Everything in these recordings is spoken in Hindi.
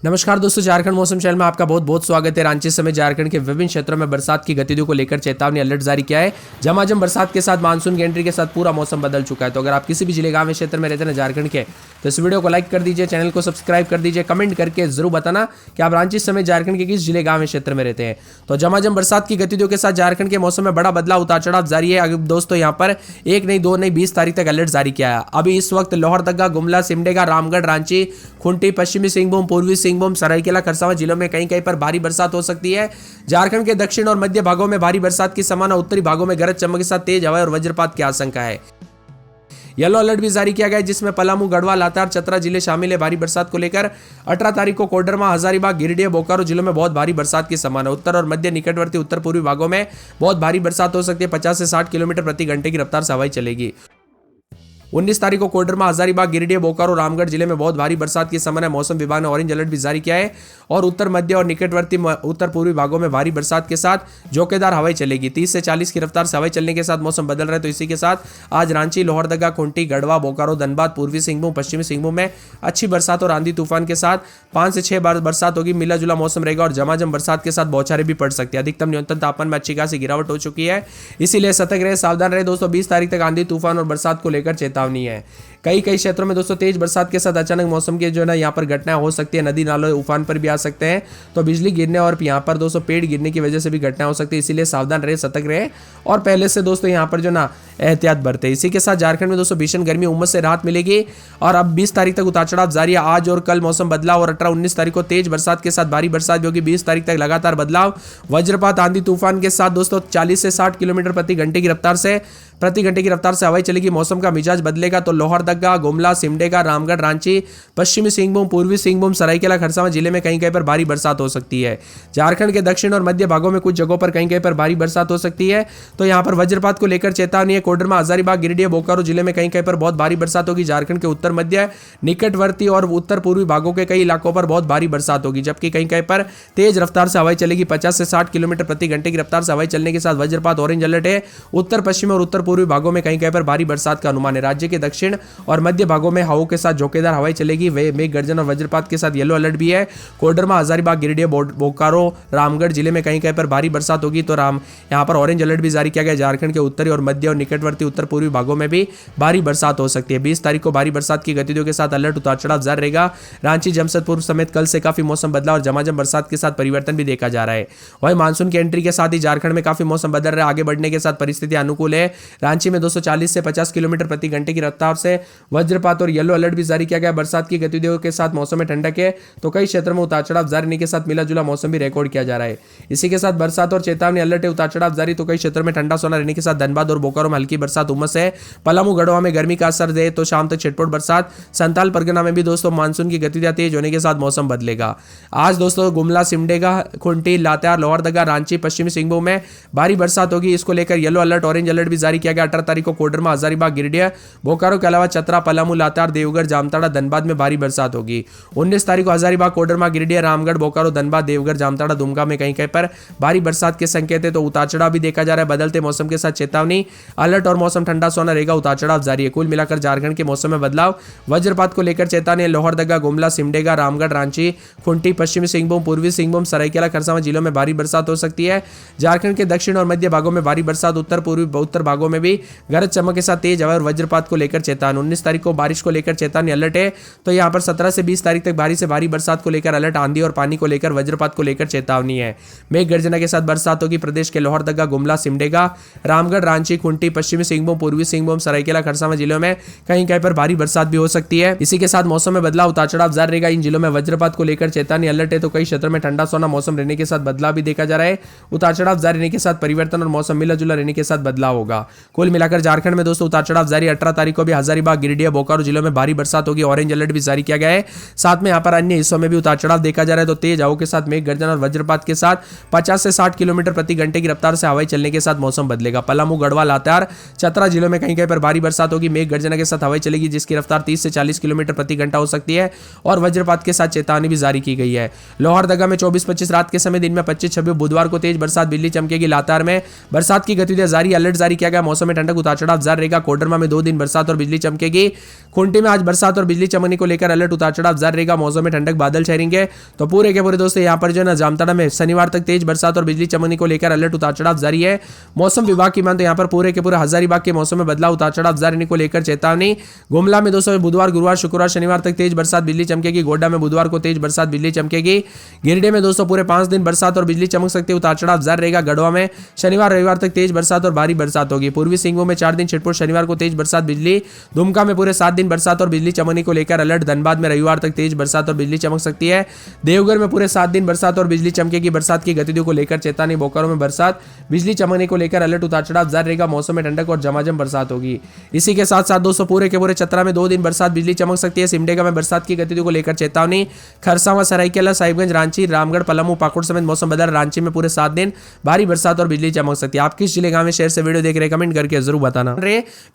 नमस्कार दोस्तों, झारखंड मौसम चैनल में आपका बहुत बहुत स्वागत है। रांची समेत झारखंड के विभिन्न क्षेत्रों में बरसात की गतिविधियों को लेकर चेतावनी अलर्ट जारी किया है। झमाझम बरसात के साथ मानसून की एंट्री के साथ पूरा मौसम बदल चुका है। तो अगर आप किसी भी जिले गांव में क्षेत्र में रहते हैं झारखंड के, तो इस वीडियो को लाइक कर दीजिए, चैनल को सब्सक्राइब कर दीजिए, कमेंट करके जरूर बताना कि आप रांची समेत झारखंड के किस जिले गांव में क्षेत्र में रहते हैं। तो झमाझम बरसात की गतिविधियों के साथ झारखंड के मौसम में बड़ा बदलाव उतार चढ़ाव जारी है। अगर दोस्तों यहाँ पर एक नहीं दो नहीं 20 तारीख तक अलर्ट जारी किया है। अभी इस वक्त लोहरदगा, गुमला, सिमडेगा, रामगढ़, रांची, खूंटी, पश्चिमी सिंहभूम, पूर्वी सिंहभूम, सरायकेला, खरसावां जिलों में कहीं कहीं पर भारी बरसात हो सकती है। झारखंड के दक्षिण और मध्य भागों में भारी बरसात की संभावना, उत्तरी भागों में गरज चमक के साथ तेज हवा और वज्रपात की आशंका है। येलो अलर्ट भी जारी किया गया है, जिसमें पलामू, गढ़वा, लातेहार, चतरा जिले शामिल है। भारी बरसात को लेकर 18 तारीख को कोडरमा, हजारीबाग, गिरिडीह, बोकारो जिलों में बहुत भारी बरसात की संभावना। उत्तर और मध्य निकटवर्ती उत्तर पूर्वी भागों में बहुत भारी बरसात हो सकती है। 50 से 60 किलोमीटर प्रति घंटे की रफ्तार से हवाएं चलेगी। 19 तारीख को कोडरमा, हजारीबाग, गिरिडीह, बोकारो, रामगढ़ जिले में बहुत भारी बरसात की संभावना है। मौसम विभाग ने ऑरेंज अलर्ट भी जारी किया है और उत्तर मध्य और निकटवर्ती उत्तर पूर्वी भागों में भारी बरसात के साथ झोंकेदार हवाएं चलेगी। 30 से 40 की रफ्तार से हवाएं चलने के साथ मौसम बदल रहा है। तो इसी के साथ आज रांची, लोहरदगा, खूंटी, गढ़वा, बोकारो, धनबाद, पूर्वी सिंहभूम, पश्चिमी सिंहभूम में अच्छी बरसात और आंधी तूफान के साथ 5 से 6 बार बरसात होगी। मिला जुला मौसम रहेगा और झमाझम बरसात के साथ बौछारें भी पड़ सकती है। अधिकतम न्यूनतम तापमान में अच्छी खासी गिरावट हो चुकी है, इसीलिए सतर्क रहे, सावधान रहे दोस्तों। 20 तारीख तक आंधी तूफान और बरसात को लेकर चेतावनी है। कई क्षेत्रों में दोस्तों तेज बरसात के साथ अचानक मौसम के जो है ना यहाँ पर घटनाएं हो सकती है। नदी नालों उफान पर भी आ सकते हैं, तो बिजली गिरने और यहाँ पर दोस्तों पेड़ गिरने की वजह से भी घटनाएं हो सकती है। इसीलिए सावधान रहे, सतर्क रहे और पहले से दोस्तों यहाँ पर जो ना एहतियात बरते। इसी के साथ झारखंड में दोस्तों भीषण गर्मी, उमस से राहत मिलेगी और अब 20 तारीख तक उतार चढ़ाव जारी है। आज और कल मौसम बदलाव और 18-19 तारीख को तेज बरसात के साथ भारी बरसात भी होगी। 20 तारीख तक लगातार बदलाव, वज्रपात, आंधी तूफान के साथ दोस्तों 40 से 60 किलोमीटर प्रति घंटे की रफ्तार से हवाएं चलेगी। मौसम का मिजाज बदलेगा तो लोहरदगा, गुमला, सिमडेगा, रामगढ़, रांची, पश्चिमी सिंहभूम, पूर्वी सिंहभूम, सरायकेला, खरसावां जिले में कहीं कहीं पर भारी बरसात हो सकती है। झारखंड के दक्षिण और मध्य भागों में कुछ जगहों पर कहीं कहीं पर भारी बरसात हो सकती है। तो यहाँ पर वज्रपात को लेकर चेतावनी है। कोडरमा, हजारीबाग, गिरिडीह, बोकारो जिले में कहीं कहीं पर बहुत भारी बरसात होगी। झारखंड के उत्तर मध्य, निकटवर्ती और उत्तर पूर्वी भागों के कई इलाकों पर बहुत भारी बरसात होगी, जबकि कहीं कहीं पर तेज रफ्तार से हवाएं चलेगी। 50 से 60 किलोमीटर प्रति घंटे की रफ्तार से हवाएं चलने के साथ वज्रपात ऑरेंज अलर्ट है। उत्तर पश्चिम और उत्तर पूर्वी भागों में कहीं कहीं पर भारी बरसात का अनुमान है। राज्य के दक्षिण और मध्य भागों में हवाओं के साथ झोंकेदार हवाएं चलेगी। मेघ गर्जन और वज्रपात के साथ येलो अलर्ट भी है। कोडरमा, हजारीबाग, गिरिडीह, बोकारो, रामगढ़ जिले में कहीं कहीं पर भारी बरसात होगी। तो यहाँ पर ऑरेंज अलर्ट भी जारी किया गया। झारखंड के उत्तरी और मध्य और निकटवर्ती उत्तर पूर्वी भागों में भी भारी बरसात हो सकती है। 20 तारीख को भारी बरसात की गतिविधियों के साथ अलर्ट उतार चढ़ाव जारी रहेगा। रांची, जमशेदपुर समेत कल से काफी मौसम बदला और झमाझम बरसात के साथ परिवर्तन भी देखा जा रहा है। वहीं मानसून की एंट्री के साथ ही झारखंड में काफी मौसम बदल रहा है। आगे बढ़ने के साथ परिस्थिति अनुकूल है। रांची में 240 से 50 किलोमीटर प्रति घंटे की रफ्तार से वज्रपात और येलो अलर्ट भी जारी किया गया। बरसात की गतिविधियों के साथ मौसम में ठंडक है, तो कई क्षेत्रों में उतार चढ़ाव जारी रहने के साथ मिला जुला मौसम भी रिकॉर्ड किया जा रहा है। इसी के साथ बरसात और चेतावनी अलर्ट है, उतार चढ़ाव जारी, तो कई क्षेत्रों में ठंडा सोना रहने के साथ धनबाद और बोकारो में हल्की बरसात, उमस है। पलामू, गढ़वा में गर्मी का असर है, तो शाम तक छिटपुट बरसात। संताल परगना में भी दोस्तों मानसून की गतिविधियां तेज होने के साथ मौसम बदलेगा। आज दोस्तों गुमला, सिमडेगा, खूंटी, लातेहार, लोहरदगा, रांची, पश्चिमी सिंहभूम में भारी बरसात होगी। इसको लेकर येलो अलर्ट, ऑरेंज अलर्ट भी जारी किया गया। 18 तारीख को कोडरमा, हजारीबाग, गिरिडीह, बोकारो के अलावा चतरा, पलामू, लातेहार, देवगढ़, जामताड़ा, धनबाद में भारी बरसात होगी। 19 तारीख को हजारीबाग, कोडरमा, गिरिडीह, रामगढ़, बोकारो, धनबाद, देवगढ़, जामताड़ा, दुमका में कहीं कहीं पर भारी बरसात के संकेत है। तो उतार चढ़ाव भी देखा जा रहा है। बदलते मौसम के साथ चेतावनी अलर्ट और मौसम ठंडा सोना रहेगा, उतार चढ़ाव जारी है। कुल मिलाकर झारखंड के मौसम में बदलाव, वज्रपात को लेकर चेतावनी। लोहरदगा, गुमला, सिमडेगा, रामगढ़, रांची, खूंटी, पश्चिमी सिंहभूम, पूर्वी सिंहभूम, सरायकेला, खरसावां जिलों में भारी बरसात हो सकती है। झारखंड के दक्षिण और मध्य भागों में भारी बरसात, उत्तर भागों में भी गरज चमक के साथ तेज हवा और वज्रपात को लेकर चेतावनी। 19 तारीख को बारिश को लेकर चेतावनी अलर्ट है। तो यहाँ पर 17 से 20 तारीख तक भारी से भारी बरसात को लेकर अलर्ट, आंधी और पानी को लेकर, वज्रपात को लेकर चेतावनी है। मेघ गर्जना के साथ बरसात होगी। प्रदेश के लोहरदगा, गुमला, सिमडेगा, रामगढ़, रांची, खूंटी, पश्चिमी सिंहभूम, पूर्वी सिंहभूम, सरायकेला, खरसावां जिलों में कहीं कहीं पर भारी बरसात भी हो सकती है। इसी के साथ मौसम में बदलाव, उतार चढ़ाव जारी रहेगा। इन जिलों में वज्रपात को लेकर चेतावनी अलर्ट है। तो कई क्षेत्रों में ठंडा सोना मौसम रहने के साथ बदलाव भी देखा जा रहा है। उतार चढ़ाव जारी रहने के साथ परिवर्तन और मौसम मिला जुला रहने के साथ बदलाव होगा। कुल मिलाकर झारखंड में दोस्तों उतार चढ़ाव जारी। 18 तारीख को भी हजारीबाग, गिरिडीह, बोकारो जिलों में भारी बरसात होगी। ऑरेंज अलर्ट भी जारी किया गया है। साथ में यहाँ पर अन्य हिस्सों में भी उतार चढ़ाव देखा जा रहा है। तो तेज हवाओं के साथ मेघ गर्जन और वज्रपात के साथ 50 से 60 किलोमीटर प्रति घंटे की रफ्तार से हवाएं चलने के साथ मौसम बदलेगा। पलामू, गढ़वा, लातेहार, चतरा जिलों में कहीं कहीं पर भारी बरसात होगी। मेघ गर्जना के साथ हवाएं चलेगी, जिसकी रफ्तार 30 से 40 किलोमीटर प्रति घंटा हो सकती है और वज्रपात के साथ चेतावनी भी जारी की गई है। लोहरदगा में 24-25 रात के समय, दिन में 25-26 बुधवार को तेज बरसात, बिजली चमकेगी। लातेहार में बरसात की गतिविधियां जारी, अलर्ट जारी किया गया। मौसम में ठंडक, उतार चढ़ाव जारी रहेगा। कोडरमा में 2 दिन बरसात और बिजली चमकेगी। चमकेगी। खूंटी में आज बरसात और बिजली चमकने को लेकर अलर्ट, उतार चढ़ाव जारी रहेगा। मौसम में ठंडक, बादल छाएंगे। तो पूरे के पूरे दोस्तों यहाँ पर जो है ना जामताड़ा में शनिवार तक तेज बरसात और बिजली चमकने को लेकर अलर्ट, उतार चढ़ाव जारी है। मौसम विभाग की मान तो यहाँ पर पूरे के पूरे हजारीबाग के मौसम में बदलाव, उतार चढ़ाव जारी रहने को लेकर चेतावनी। गुमला में दोस्तों बुधवार, गुरुवार, शुक्रवार, शनिवार तक तेज बरसात बिजली चमकेगी। गोड्डा में बुधवार को तेज बरसात बिजली चमकेगी। गिरिडीह में दोस्तों पूरे 5 दिन बरसात और बिजली चमक सकती है, उतार चढ़ाव जारी रहेगा। गढ़वा में शनिवार, रविवार तक तेज बरसात और भारी बरसात होगी। पूर्वी सिंहभूम में 4 दिन छिटपुट, शनिवार को तेज बरसात बिजली। दुमका में पूरे 7 दिन बरसात और बिजली चमकने को लेकर अलर्ट। धनबाद में रविवार तक तेज बरसात और बिजली चमक सकती है। देवघर में पूरे 7 दिन बरसात और बिजली चमकेगी। बरसात की गतिविधियों को लेकर चेतावनी। बोकारो में बरसात बिजली चमकने को लेकर अलर्ट, उतार चढ़ाव जारी रहेगा। मौसम में ठंडक और झमाझम बरसात होगी। इसी के साथ साथ दोस्तों पूरे के पूरे चतरा में 2 दिन बरसात बिजली चमक सकती है। सिमडेगा में बरसात की गतिविधियों को लेकर चेतावनी। खरसावां, सरायकेला, साहिबगंज, रांची, रामगढ़, पलामू, पाकुड़ समेत मौसम बदल। रांची में पूरे 7 दिन भारी बरसात और बिजली चमक सकती है। आप किस जिले गांव में शहर से वीडियो देख रहे हैं, कमेंट करके जरूर बताना।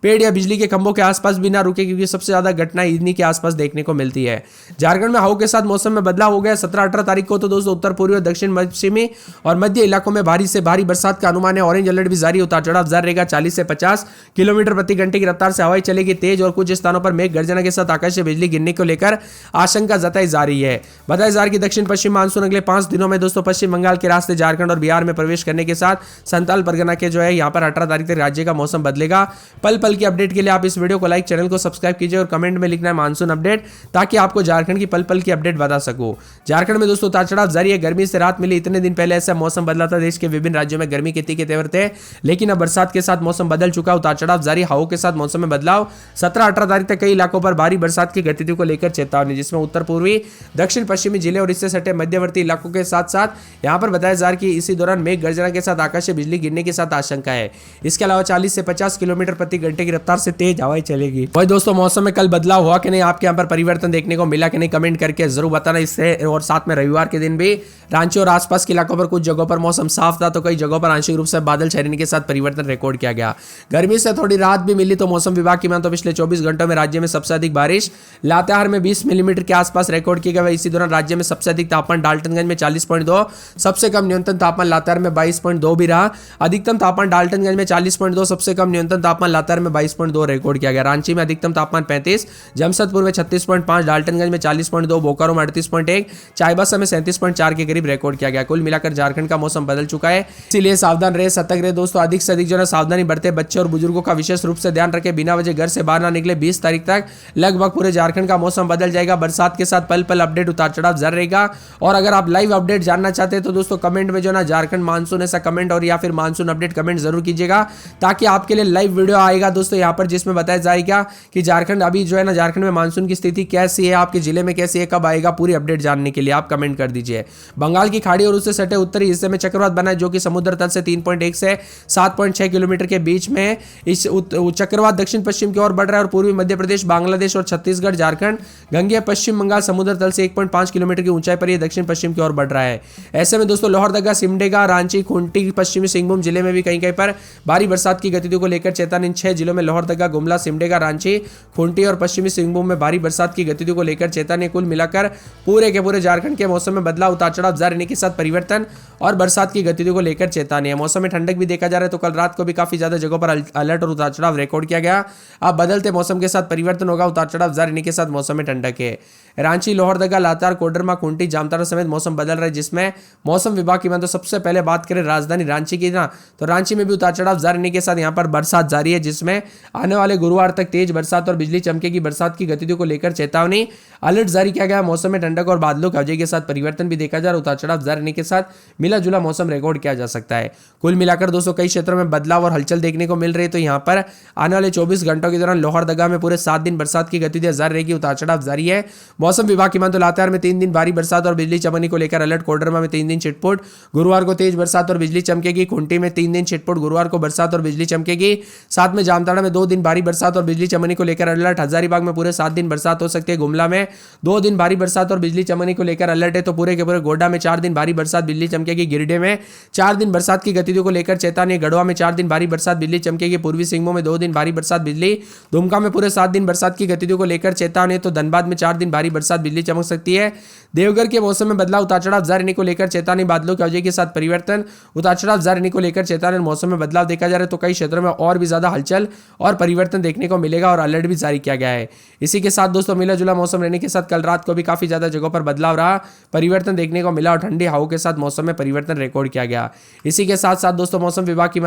पेड़ या बिजली के खंभों के आसपास भी ना रुके, क्योंकि सबसे ज्यादा घटना इन्हीं के आसपास देखने को मिलती है। झारखंड में हवा के साथ मौसम में बदलाव हो गया। 17-18 तारीख को तो दोस्तों उत्तर पूर्वी और दक्षिण पश्चिमी और मध्य इलाकों में भारी से भारी बरसात का अनुमान है। ऑरेंज अलर्ट भी जारी, उतार चढ़ाव जारी रहेगा। 40 से 50 किलोमीटर प्रति घंटे की रफ्तार से हवाएं चलेगी तेज और कुछ स्थानों पर मेघ गर्जना के साथ आकाशीय बिजली गिरने को लेकर आशंका जताई जा रही है। बताया जा रहा है कि दक्षिण पश्चिम मानसून अगले 5 दिनों में दोस्तों पश्चिम बंगाल के रास्ते झारखंड और बिहार में प्रवेश करने के साथ संताल परगना के जो है यहाँ पर 18 तारीख तक राज्य का मौसम बदलेगा। पल पल की अपडेट के लिए आप इस वीडियो को लाइक, चैनल को सब्सक्राइब कीजिए और कमेंट में लिखना है मानसून अपडेट, ताकि आपको झारखंड की पल पल की अपडेट बता सकूं। झारखंड में दोस्तों उतार चढ़ाव जारी है। गर्मी से राहत मिली। इतने दिन पहले ऐसा मौसम बदला था, देश के विभिन्न राज्यों में गर्मी के तीखे तेवर थे, लेकिन अब बरसात के साथ मौसम बदल चुका। उतार चढ़ाव जारी, हवाओं के साथ मौसम में बदलाव। 17-18 तारीख तक कई इलाकों पर भारी बरसात की गतिविधियों को लेकर चेतावनी, जिसमें उत्तर पूर्वी, दक्षिण पश्चिमी जिले और इससे सटे मध्यवर्ती इलाकों के साथ साथ यहां पर बताया जा रहा है कि इसी दौरान मेघ गर्जना के साथ आकाशीय बिजली गिरने के साथ आशंका है। इसके अलावा 40 से 50 किलोमीटर प्रति घंटे की रफ्तार से तेज हवाएं चलेगी। वही दोस्तों मौसम में कल बदलाव हुआ कि नहीं, आपके यहाँ पर परिवर्तन देखने को मिला कि नहीं, कमेंट करके जरूर बताना। इससे और साथ में रविवार के दिन भी रांची और आसपास के इलाकों पर कुछ जगहों पर मौसम साफ था, तो कई जगहों पर आंशिक रूप से बादल छाने के साथ परिवर्तन रिकॉर्ड किया गया। गर्मी से थोड़ी राहत भी मिली, तो मौसम विभाग की मान तो पिछले 24 घंटों में राज्य में सबसे अधिक बारिश लातेहार में 20 मिलीमीटर के आसपास रिकॉर्ड किया गया। इसी दौरान राज्य में सबसे अधिक तापमान डाल्टनगंज में 40.2, सबसे कम न्यूनतम तापमान लातेहार में 22.2 भी रहा। अधिकतम तापमान डाल्टनगंज में 40.2, सबसे कम न्यूनतम तापमान लातेहार में 22.2 रिकॉर्ड किया गया। रांची में अधिकतम तापमान 35, जमशेदपुर में 36.5, डाल्टनगंज में 40.2, बोकारो में 38.1, चाईबासा में 37.4 के करीब रिकॉर्ड किया गया। कुल मिलाकर झारखंड का मौसम बदल चुका है, इसीलिए सावधान रहे, सतर्क रहे दोस्तों। अधिक से अधिक जो है सावधानी बरते। बच्चे और बुजुर्गों का विशेष रूप से ध्यान रखें। बिना वजह घर से बाहर ना निकले। 20 तारीख तक लगभग पूरे झारखंड का मौसम बदल जाएगा। बरसात के साथ पल पल अपडेट, उतार चढ़ाव जारी रहेगा। और अगर आप लाइव अपडेट जानना चाहते हैं तो दोस्तों कमेंट में जो ना झारखंड मानसून ऐसा कमेंट और या फिर मानसून अपडेट कमेंट जरूर कीजिएगा, ताकि आपके लिए लाइव वीडियो आएगा दोस्तों यहाँ पर, जिसमें बताया जाएगा कि झारखंड अभी जो है ना झारखंड में मानसून की स्थिति कैसी है, आपके जिले में कैसी है, कब आएगा, पूरी अपडेट जानने के लिए आप कमेंट कर दीजिए। बंगाल की खाड़ी और उससे सटे उत्तरी हिस्से में चक्रवात बना है, जो कि समुद्र तल से 3.1 से 7.6 किलोमीटर के बीच में। इस चक्रवात दक्षिण पश्चिम की ओर बढ़ रहा है और पूर्वी मध्य प्रदेश, बांग्लादेश और छत्तीसगढ़, झारखंड, गंगे, पश्चिम बंगाल समुद्र तल से 1.5 किलोमीटर की ऊंचाई पर यह दक्षिण पश्चिम की ओर बढ़ रहा है। ऐसे में दोस्तों लोहरदगा, सिमडेगा, रांची, खूंटी, पश्चिमी सिंहभूम जिले में भी कहीं कहीं पर भारी बरसात की गतिविधियों को लेकर चेतावनी। इन 6 जिलों में लोहरदगा, गुमला, सिमडेगा, रांची, खूंटी और पश्चिमी सिंहभूम में भारी बरसात की गतिविधियों को लेकर चेतावनी। कुल मिलाकर पूरे के पूरे झारखंड के मौसम में बदलाव, उतार चढ़ाव जारी रहने के साथ परिवर्तन और बरसात की गतिविधियों को लेकर चेतावनी है। मौसम में ठंडक भी देखा जा रहा है, तो कल रात को भी काफी ज्यादा जगहों पर अलर्ट और उतार चढ़ाव रिकॉर्ड किया गया। अब बदलते मौसम के साथ परिवर्तन होगा, उतार चढ़ाव जारी रहने के साथ मौसम में ठंडक है। रांची, लोहरदगा, लातेहार, कोडरमा, खूंटी, जामताड़ा समेत मौसम बदल रहा है, जिसमें मौसम विभाग की तो सबसे पहले बात करें राजधानी रांची की ना, तो रांची में भी उतार चढ़ाव जारी रहने के साथ यहाँ पर बरसात जारी है, जिसमें आने वाले गुरुवार तक तेज बरसात और बिजली चमकेगी। बरसात की गतिविधियों को लेकर चेतावनी, अलर्ट जारी किया गया। मौसम में ठंडक और बादलों की वजह के साथ परिवर्तन भी देखा जा रहा है। उतार चढ़ाव जारी रहने के साथ मिला जुला मौसम रिकॉर्ड किया जा सकता है। कुल मिलाकर दोस्तों कई क्षेत्रों में बदलाव और हलचल देखने को मिल रही है। तो यहाँ पर आने वाले 24 घंटों के दौरान लोहरदगा में पूरे 7 दिन बरसात की गतिविधियां जारी रहेगी, उतार चढ़ाव जारी है। मौसम विभाग की मान तो लातेहार में 3 दिन भारी बरसात और बिजली चमकने को लेकर अलर्ट। कोडरमा में 3 दिन छिटपुट, गुरुवार को तेज बरसात और बिजली चमकेगी। खूंटी में 3 दिन छिटपुट, गुरुवार को बरसात और बिजली चमकेगी। साथ में जामताड़ा में 2 दिन भारी बरसात और बिजली चमकने को लेकर अलर्ट। हजारीबाग में पूरे 7 दिन बरसात हो सकती है। गुमला में 2 दिन भारी बरसात और बिजली चमकने को लेकर अलर्ट है। तो पूरे के पूरे गोड्डा में 4 दिन भारी बरसात बिजली चमकेगी। गिरिडीह में 4 दिन बरसात की गतिविधियों को लेकर चेतावनी। गढ़वा में 4 दिन भारी बरसात बिजली चमकेगी। पूर्वी सिंहभूम में 2 दिन भारी बरसात बिजली। दुमका में पूरे 7 दिन बरसात की गतिविधियों को लेकर चेतावनी। तो धनबाद में 4 दिन भारी बरसात बिजली चमक सकती है। देवघर के मौसम में बदलाव, उतार चढ़ाव जारी रहने को लेकर चेतावनी। बादलों की वजह के साथ परिवर्तन, उतार चढ़ाव जारी रहने को लेकर चेतावनी। मौसम में बदलाव देखा जा रहा है, तो कई क्षेत्रों में और भी ज्यादा हलचल और परिवर्तन देखने को मिलेगा। मिलेगा और अलर्ट भी जारी किया गया है। इसी के साथ दोस्तों मिला जुला मौसम रहने के साथ कल रात को भी काफी ज्यादा जगहों पर बदलाव रहा, परिवर्तन देखने को मिला और ठंडी हवाओं के साथ मौसम में परिवर्तन रिकॉर्ड किया गया। इसी के साथ साथ दोस्तों मौसम विभाग की